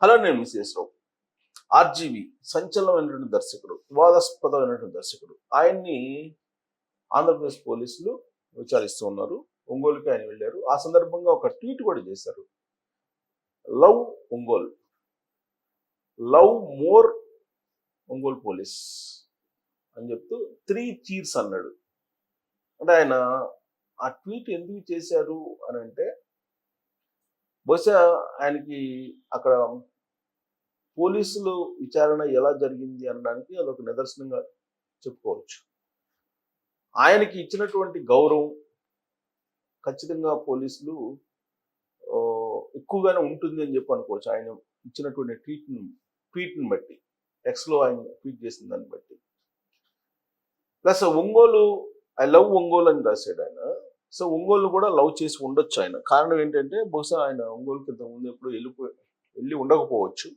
Hello, నేను మిస్ఎస్ రావు. RGV సంచలనమైనటువంటి దర్శకుడు, వివాదాస్పదమైనటువంటి దర్శకుడు. ఆయన్ని ఆంధ్రప్రదేశ్ పోలీసులు విచారిస్తూ ఉన్నారు. ఒంగోలుకి ఆయన వెళ్ళారు. ఆ సందర్భంగా ఒక ట్వీట్ కూడా చేశారు. Love Ongole, love more Ongole police అని చెప్తూ 3 చీర్స్ అన్నాడు. అంటే ఆయన ఆ ట్వీట్ ఎందుకు చేశారు అని అంటే, బహుశా ఆయనకి అక్కడ పోలీసులు విచారణ ఎలా జరిగింది అనడానికి అదొక నిదర్శనంగా చెప్పుకోవచ్చు. ఆయనకి ఇచ్చినటువంటి గౌరవం ఖచ్చితంగా పోలీసులు ఎక్కువగానే ఉంటుంది అని చెప్పి అనుకోవచ్చు. ఆయన ఇచ్చినటువంటి ట్వీట్ని బట్టి, టెక్స్ట్లో ఆయన ట్వీట్ చేసిన దాన్ని బట్టి. Plus Ongole, I love Ongole అని రాశాడు ఆయన. సో ఒంగోలు కూడా లవ్ చేసి ఉండొచ్చు ఆయన. కారణం ఏంటంటే, బహుశా ఆయన ఒంగోలుకి ఇంత ముందు ఎప్పుడు వెళ్ళి ఉండకపోవచ్చు.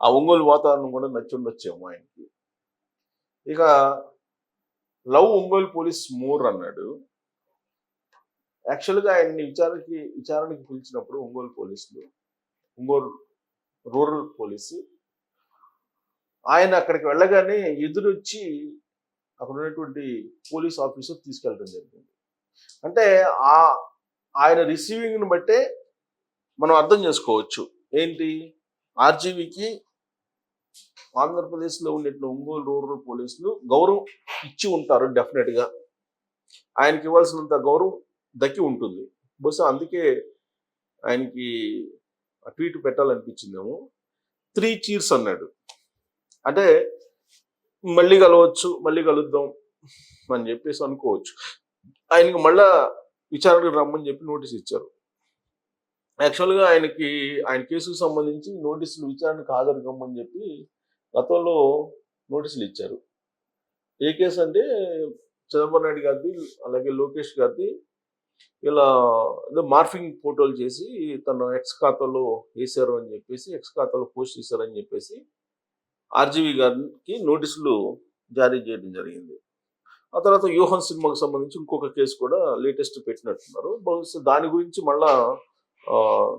ఆ ఒంగోలు వాతావరణం కూడా నచ్చి ఉండొచ్చేమో ఆయనకి. ఇక లవ్ ఒంగోలు పోలీస్ మోర్ అన్నాడు. యాక్చువల్గా ఆయన్ని విచారణకి పిలిచినప్పుడు ఒంగోలు పోలీసులు, ఒంగోలు రూరల్ పోలీసు, ఆయన అక్కడికి వెళ్ళగానే ఎదురొచ్చి అక్కడ ఉన్నటువంటి పోలీస్ ఆఫీసర్ తీసుకెళ్ళడం జరిగింది. అంటే ఆయన రిసీవింగ్ని బట్టే మనం అర్థం చేసుకోవచ్చు. ఏంటి, ఆర్జీవీకి ఆంధ్రప్రదేశ్లో ఉండేటువంటి ఒంగోలు రూరల్ పోలీసులు గౌరవం ఇచ్చి ఉంటారు. డెఫినెట్గా ఆయనకి ఇవ్వాల్సినంత గౌరవం దక్కి ఉంటుంది. బహుశా అందుకే ఆయనకి ట్వీట్ పెట్టాలనిపించిందేమో. 3 చీర్స్ అన్నాడు. అంటే మళ్ళీ కలవచ్చు, మళ్ళీ కలుద్దాం అని చెప్పేసి అనుకోవచ్చు. ఆయనకి మళ్ళా విచారణకు రమ్మని చెప్పి నోటీస్ ఇచ్చారు. యాక్చువల్గా ఆయన కేసుకు సంబంధించి నోటీసులు విచారణకు హాజరు కమ్మని చెప్పి గతంలో నోటీసులు ఇచ్చారు. ఏ కేసు అంటే, చంద్రబాబు నాయుడు గారిది, అలాగే లోకేష్ గారిది. ఇలా ఏదో మార్ఫింగ్ ఫోటోలు చేసి తన ఎక్స్ ఖాతాలో వేశారు అని చెప్పేసి, ఎక్స్ ఖాతాలో పోస్ట్ చేశారని చెప్పేసి ఆర్జీవి గారికి నోటీసులు జారీ చేయడం జరిగింది. ఆ తర్వాత యూహన్ సినిమాకు సంబంధించి ఇంకొక కేసు కూడా లేటెస్ట్ పెట్టినట్టున్నారు. బహుశా దాని గురించి మళ్ళా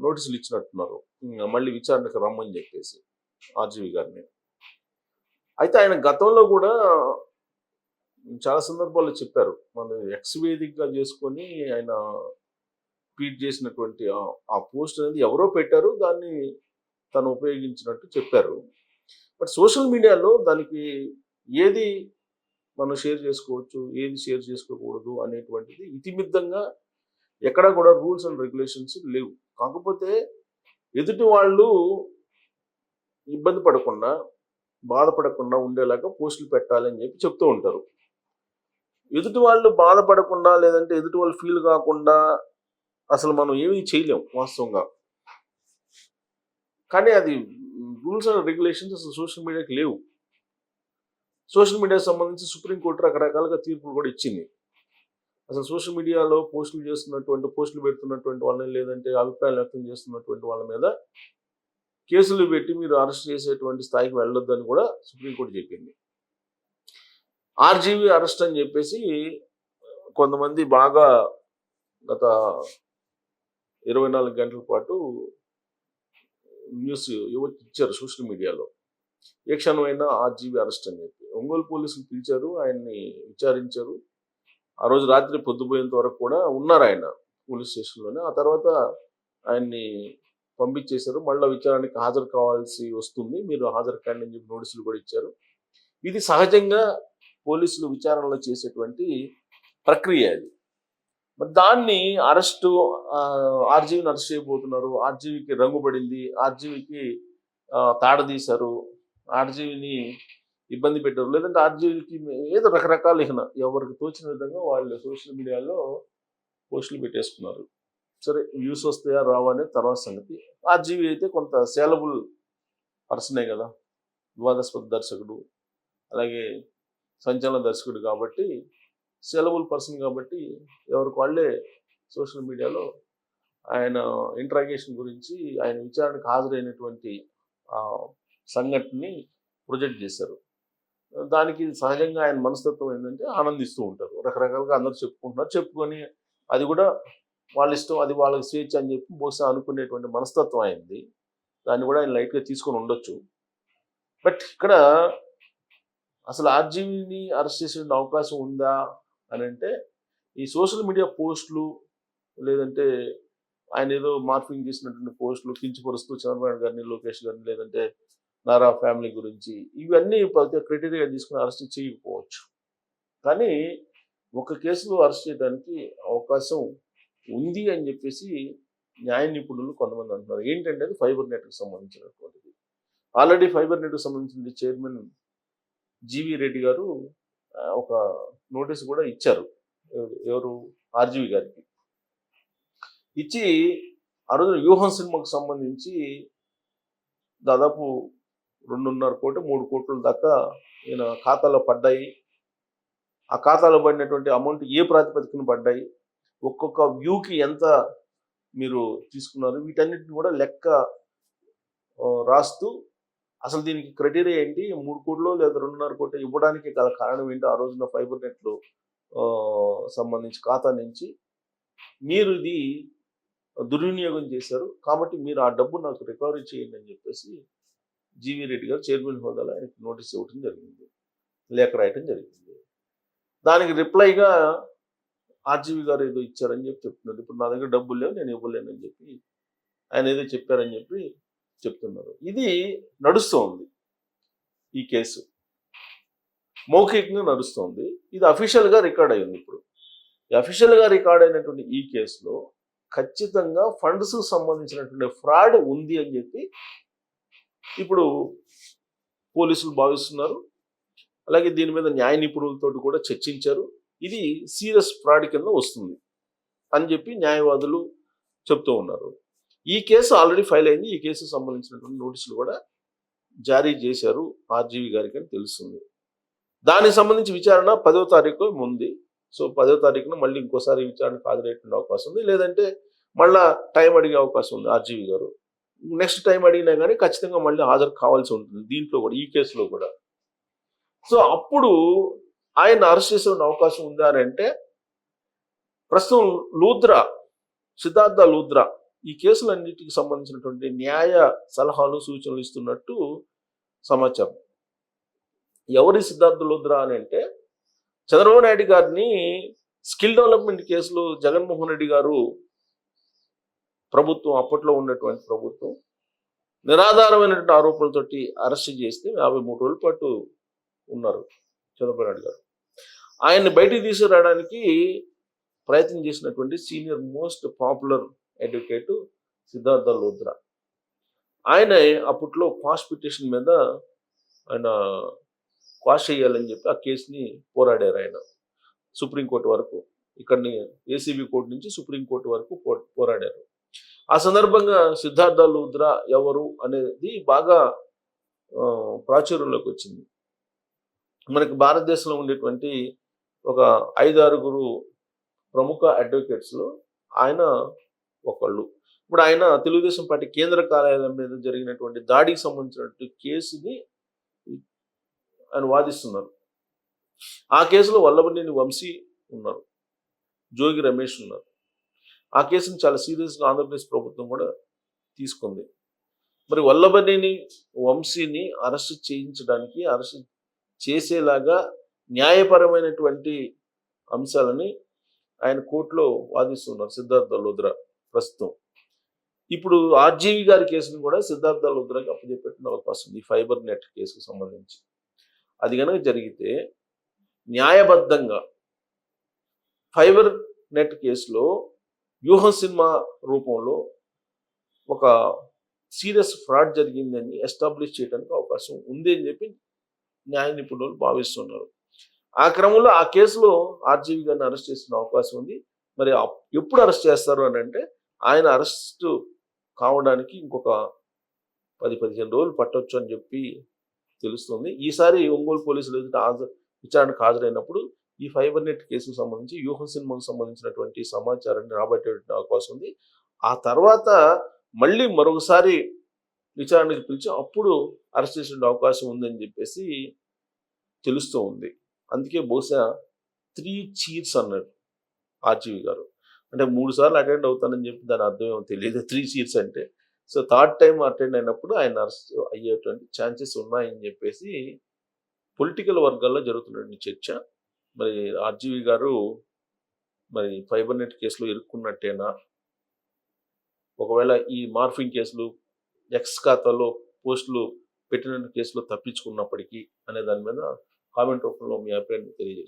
నోటీసులు ఇచ్చినట్టున్నారు, మళ్ళీ విచారణకు రమ్మని చెప్పేసి ఆర్జీవి గారిని. అయితే ఆయన గతంలో కూడా చాలా సందర్భాల్లో చెప్పారు, మన ఎక్స్ వేదికగా చేసుకొని ఆయన ట్వీట్ చేసినటువంటి ఆ పోస్ట్ అనేది ఎవరో పెట్టారు, దాన్ని తను ఉపయోగించినట్టు చెప్పారు. బట్ సోషల్ మీడియాలో దానికి ఏది మనం షేర్ చేసుకోవచ్చు, ఏది షేర్ చేసుకోకూడదు అనేటువంటిది ఇతిమిద్దంగా ఎక్కడా కూడా రూల్స్ అండ్ రెగ్యులేషన్స్ లేవు. కాకపోతే ఎదుటి వాళ్ళు ఇబ్బంది పడకుండా, బాధపడకుండా ఉండేలాగా పోస్టులు పెట్టాలి అని చెప్పి చెప్తూ ఉంటారు. ఎదుటి వాళ్ళు బాధపడకుండా, లేదంటే ఎదుటి వాళ్ళు ఫీల్ కాకుండా అసలు మనం ఏమీ చేయలేం వాస్తవంగా. కానీ అది రూల్స్ అండ్ రెగ్యులేషన్స్ అసలు సోషల్ మీడియాకి లేవు. సోషల్ మీడియాకి సంబంధించి సుప్రీంకోర్టు రకరకాలుగా తీర్పులు కూడా ఇచ్చింది. అసలు సోషల్ మీడియాలో పోస్టులు పెడుతున్నటువంటి వాళ్ళని, లేదంటే అభిప్రాయాలు వ్యక్తం చేస్తున్నటువంటి వాళ్ళ మీద కేసులు పెట్టి మీరు అరెస్ట్ చేసేటువంటి స్థాయికి వెళ్ళొద్దని కూడా సుప్రీంకోర్టు చెప్పింది. ఆర్జీవీ అరెస్ట్ అని చెప్పేసి కొంతమంది బాగా గత 24 గంటల పాటు న్యూస్ ఇచ్చారు సోషల్ మీడియాలో. ఏ క్షణమైనా ఆర్జీవీ అరెస్ట్ అని చెప్పి ఒంగోలు పోలీసులు పిలిచారు, ఆయన్ని విచారించారు. ఆ రోజు రాత్రి పొద్దుపోయేంత వరకు కూడా ఉన్నారు ఆయన పోలీస్ స్టేషన్లోనే. ఆ తర్వాత ఆయన్ని పంపించేశారు. మళ్ళీ విచారణకి హాజరు కావాల్సి వస్తుంది, మీరు హాజరు కాండి అని చెప్పి నోటీసులు కూడా ఇచ్చారు. ఇది సహజంగా పోలీసులు విచారణలో చేసేటువంటి ప్రక్రియ అది. మరి దాన్ని ఆర్జీవీని అరెస్ట్ చేయబోతున్నారు, ఆర్జీవీకి రంగు పడింది, ఆర్జీవీకి తాడదీశారు, ఆర్జీవీని ఇబ్బంది పెట్టారు, లేదంటే ఆర్జీవీకి ఏదో రకరకాల ఎవరికి తోచిన విధంగా వాళ్ళు సోషల్ మీడియాలో పోస్టులు పెట్టేసుకున్నారు. సరే, వ్యూస్ వస్తాయా రావా అనేది తర్వాత సంగతి. ఆర్జీవీ అయితే కొంత సేలబుల్ పర్సనే కదా, వివాదాస్పద దర్శకుడు, అలాగే సంచలన దర్శకుడు కాబట్టి, సేలబుల్ పర్సన్ కాబట్టి ఎవరికి వాళ్ళే సోషల్ మీడియాలో ఆయన ఇంట్రాగేషన్ గురించి, ఆయన విచారణకు హాజరైనటువంటి సంఘటనని ప్రొజెక్ట్ చేశారు. దానికి సహజంగా ఆయన మనస్తత్వం ఏంటంటే ఆనందిస్తూ ఉంటారు. రకరకాలుగా అందరూ చెప్పుకొని అది కూడా వాళ్ళ ఇష్టం, అది వాళ్ళకి స్వేచ్ఛ అని చెప్పి బహుశా అనుకునేటువంటి మనస్తత్వం అయింది. దాన్ని కూడా ఆయన లైట్గా తీసుకొని ఉండొచ్చు. బట్ ఇక్కడ అసలు ఆర్జీవిని అరెస్ట్ చేసే అవకాశం ఉందా అని అంటే ఈ సోషల్ మీడియా పోస్టులు లేదంటే ఆయన ఏదో మార్ఫింగ్ చేసినటువంటి పోస్టులు కించపరుస్తూ చంద్రబాబు గారిని లోకేష్ గారిని లేదంటే నారా ఫ్యామిలీ గురించి ఇవన్నీ ప్రతి క్రైటీరియా తీసుకుని అరెస్ట్ చేయకపోవచ్చు. కానీ ఒక కేసులో అరెస్ట్ చేయడానికి అవకాశం ఉంది అని చెప్పేసి న్యాయ నిపుణులు కొంతమంది అంటున్నారు. ఏంటంటే అది ఫైబర్ నెట్కి సంబంధించినటువంటిది. ఆల్రెడీ ఫైబర్ నెట్కి సంబంధించిన చైర్మన్ జీవి రెడ్డి గారు ఒక నోటీస్ కూడా ఇచ్చారు. ఎవరు? ఆర్జీవి గారికి ఇచ్చి ఆ రోజు వ్యూహం సినిమాకు సంబంధించి దాదాపు 2.5 కోట్లు 3 కోట్ల దాకా ఈయన ఖాతాలో పడ్డాయి. ఆ ఖాతాలో పడినటువంటి అమౌంట్ ఏ ప్రాతిపదికన పడ్డాయి, ఒక్కొక్క వ్యూకి ఎంత మీరు తీసుకున్నారు, వీటన్నిటిని కూడా లెక్క రాస్తూ అసలు దీనికి క్రైటీరియా ఏంటి, 3 కోట్లు లేదా 2.5 కోట్లు ఇవ్వడానికి గల కారణం ఏంటి, ఆ రోజున ఫైబర్ నెట్లు సంబంధించి ఖాతా నుంచి మీరు ఇది దుర్వినియోగం చేశారు కాబట్టి మీరు ఆ డబ్బు నాకు రికవరీ చేయండి అని చెప్పేసి జీవీ రెడ్డి గారు చైర్మన్ హోదాలో ఆయనకి నోటీస్ ఇవ్వడం జరిగింది, లేఖ రాయటం జరిగింది. దానికి రిప్లైగా ఆర్జీవి గారు ఏదో ఇచ్చారని చెప్పి చెప్తున్నారు. ఇప్పుడు నా దగ్గర డబ్బులు లేవు, నేను ఇవ్వలేనని చెప్పి ఆయన ఏదో చెప్పారని చెప్పి చెప్తున్నారు. ఇది నడుస్తోంది. ఈ కేసు మౌఖికంగా నడుస్తోంది. ఇది అఫీషియల్గా రికార్డ్ అయింది. ఇప్పుడు ఈ అఫీషియల్గా రికార్డ్ అయినటువంటి ఈ కేసులో ఖచ్చితంగా ఫండ్స్ సంబంధించినటువంటి ఫ్రాడ్ ఉంది అని చెప్పి ఇప్పుడు పోలీసులు భావిస్తున్నారు. అలాగే దీని మీద న్యాయ నిపుణులతో కూడా చర్చించారు. ఇది సీరియస్ ఫ్రాడ్ కింద వస్తుంది అని చెప్పి న్యాయవాదులు చెప్తూ ఉన్నారు. ఈ కేసు ఆల్రెడీ ఫైల్ అయింది. ఈ కేసుకు సంబంధించినటువంటి నోటీసులు కూడా జారీ చేశారు ఆర్జీవి గారికి అని తెలుస్తుంది. దానికి సంబంధించి విచారణ 10వ తారీఖు ఉంది. సో 10వ తారీఖున మళ్ళీ ఇంకోసారి విచారణకు హాజరయ్యే అవకాశం ఉంది, లేదంటే మళ్ళా టైం అడిగే అవకాశం ఉంది ఆర్జీవి గారు. నెక్స్ట్ టైం అడిగినా కానీ ఖచ్చితంగా మళ్ళీ హాజరు కావాల్సి ఉంటుంది దీంట్లో కూడా, ఈ కేసులో కూడా. సో అప్పుడు ఆయన అరెస్ట్ చేసే అవకాశం ఉందా అని అంటే ప్రస్తుతం లూథ్రా, సిద్ధార్థ లూథ్రా ఈ కేసులన్నిటికి సంబంధించినటువంటి న్యాయ సలహాలు సూచనలు ఇస్తున్నట్టు సమాచారం. ఎవరి సిద్ధార్థ లూథ్రా అని అంటే చంద్రబాబు నాయుడు గారిని స్కిల్ డెవలప్మెంట్ కేసులో జగన్మోహన్ రెడ్డి గారు ప్రభుత్వం, అప్పట్లో ఉన్నటువంటి ప్రభుత్వం నిరాధారమైనటువంటి ఆరోపణలతోటి అరెస్ట్ చేస్తే 53 రోజుల పాటు ఉన్నారు చంద్రబాబు నాయుడు గారు. ఆయన్ని బయటికి తీసుకురావడానికి ప్రయత్నం చేసినటువంటి senior most popular advocate Siddhartha Luthra. ఆయన అప్పట్లో క్వాష్ పిటిషన్ మీద ఆయన క్వాష్ చేయాలని చెప్పి ఆ కేసుని పోరాడారు. ఆయన సుప్రీంకోర్టు వరకు, ఇక్కడిని ఏసీబీ కోర్టు నుంచి సుప్రీంకోర్టు వరకు పోరాడారు. ఆ సందర్భంగా సిద్ధార్థ లూథ్రా ఎవరు అనేది బాగా ప్రాచుర్యంలోకి వచ్చింది. మనకి భారతదేశంలో ఉండేటువంటి ఒక 5-6 ప్రముఖ అడ్వకేట్స్లో ఆయన ఒకళ్ళు. ఇప్పుడు ఆయన తెలుగుదేశం పార్టీ కేంద్ర కార్యాలయం మీద జరిగినటువంటి దాడికి సంబంధించినటువంటి కేసుని ఆయన వాదిస్తున్నారు. ఆ కేసులో వల్లభనేని వంశీ ఉన్నారు, జోగి రమేష్ ఉన్నారు. ఆ కేసుని చాలా సీరియస్గా ఆంధ్రప్రదేశ్ ప్రభుత్వం కూడా తీసుకుంది. మరి వల్లభనేని వంశీని అరెస్ట్ చేయించడానికి, అరెస్ట్ చేసేలాగా న్యాయపరమైనటువంటి అంశాలని ఆయన కోర్టులో వాదిస్తున్నారు సిద్ధార్థ లూథ్రా ప్రస్తుతం. ఇప్పుడు ఆర్జీవి గారి కేసును కూడా సిద్ధార్థ లూథ్రాకి అప్పచెప్పెట్టిన అవకాశం ఉంది, ఈ ఫైబర్ నెట్ కేసుకు సంబంధించి. అది కనుక జరిగితే న్యాయబద్ధంగా ఫైబర్ నెట్ కేసులో వ్యూహం సినిమా రూపంలో ఒక సీరియస్ ఫ్రాడ్ జరిగిందని ఎస్టాబ్లిష్ చేయడానికి అవకాశం ఉంది అని చెప్పి న్యాయ నిపుణులు భావిస్తున్నారు. ఆ క్రమంలో ఆ కేసులో ఆర్జీవి గారిని అరెస్ట్ చేసిన అవకాశం ఉంది. మరి ఎప్పుడు అరెస్ట్ చేస్తారు అని అంటే ఆయన అరెస్ట్ కావడానికి ఇంకొక 10-15 రోజులు పట్టొచ్చు అని చెప్పి తెలుస్తుంది. ఈసారి ఒంగోలు పోలీసులు ఎదుట విచారణకు హాజరైనప్పుడు ఈ ఫైబర్ నెట్ కేసుకు సంబంధించి వ్యూహం సినిమాకు సంబంధించినటువంటి సమాచారాన్ని రాబట్టే అవకాశం ఉంది. ఆ తర్వాత మళ్ళీ మరొకసారి విచారణకు పిలిచి అప్పుడు అరెస్ట్ చేసే అవకాశం ఉందని చెప్పేసి తెలుస్తూ ఉంది. అందుకే బహుశా 3 చీర్స్ అన్నాడు ఆర్జీవి గారు. అంటే 3 సార్లు అటెండ్ అవుతానని చెప్పి దాని అర్థం ఏమో తెలియదు. 3 చీర్స్ అంటే సో థర్డ్ టైం అటెండ్ అయినప్పుడు ఆయన అరెస్ట్ అయ్యేటువంటి ఛాన్సెస్ ఉన్నాయని చెప్పేసి పొలిటికల్ వర్గాల్లో జరుగుతున్న చర్చ. మరి ఆర్జీవి గారు మరి ఫైబర్ నెట్ కేసులో ఇరుక్కున్నట్టేనా, ఒకవేళ ఈ మార్ఫింగ్ కేసులు ఎక్స్ ఖాతాలో పోస్టులు పెట్టిన కేసులో తప్పించుకున్నప్పటికీ అనే దాని మీద కామెంట్ రూపంలో మీ అభిప్రాయం తెలియజేయండి.